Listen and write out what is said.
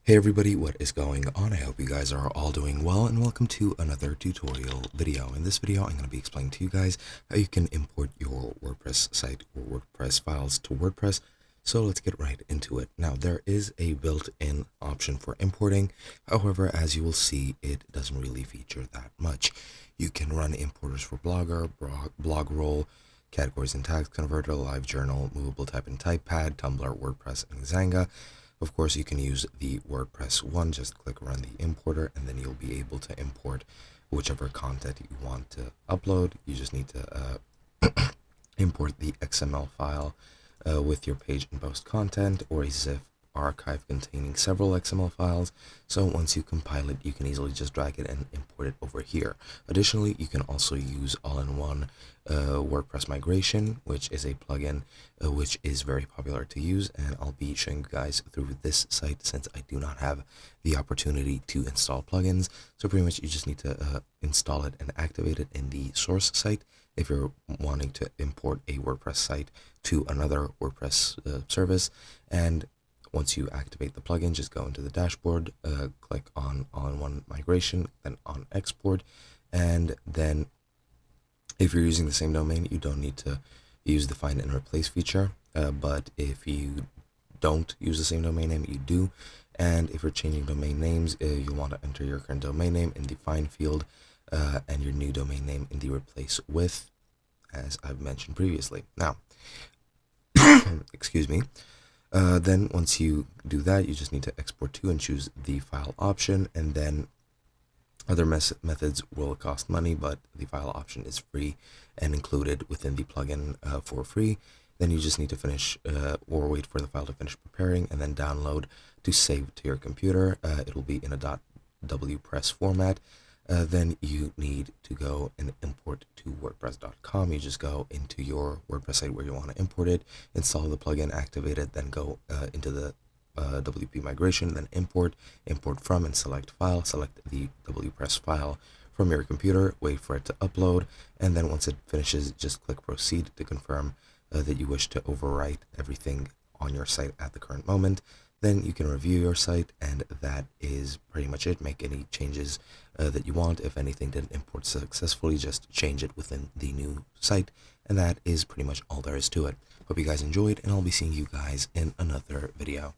Hey everybody, what is going on? I hope you guys are all doing well, and welcome to another tutorial video. In this video, I'm going to be explaining to you guys how you can import your WordPress site or WordPress files to WordPress. So let's get right into it. Now, there is a built-in option for importing. However, as you will see, it doesn't really feature that much. You can run importers for Blogger, blog roll, categories and tags converter, live journal, movable type and typepad, Tumblr, WordPress, and Xanga. Of course, you can use the WordPress one. Just click run the importer, and then you'll be able to import whichever content you want to upload. You just need to import the XML file with your page and post content, or a zip archive containing several XML files. So once you compile it, you can easily just drag it and import it over here. Additionally, you can also use all-in-one WordPress migration, which is a plugin which is very popular to use, and I'll be showing you guys through this site since I do not have the opportunity to install plugins. So pretty much you just need to install it and activate it in the source site if you're wanting to import a WordPress site to another WordPress service. And once you activate the plugin, just go into the dashboard, click on all-in-one migration, then on export, and then if you're using the same domain, you don't need to use the find and replace feature, but if you don't use the same domain name, you do. And if you're changing domain names, you want to enter your current domain name in the find field and your new domain name in the replace with, as I've mentioned previously. Now, excuse me. Then once you do that, you just need to export to and choose the file option, and then other methods will cost money, but the file option is free and included within the plugin for free. Then you just need to finish or wait for the file to finish preparing, and then download to save to your computer. It will be in a .wpress format. Then you need to go and import to WordPress.com. You just go into your WordPress site where you want to import it, install the plugin, activate it, then go into the WP migration, then import from, and select file, select the Wpress file from your computer, wait for it to upload, and then once it finishes, just click proceed to confirm that you wish to overwrite everything on your site at the current moment. Then you can review your site, and that is pretty much it. Make any changes that you want. If anything didn't import successfully, just change it within the new site, and that is pretty much all there is to it. Hope you guys enjoyed, and I'll be seeing you guys in another video.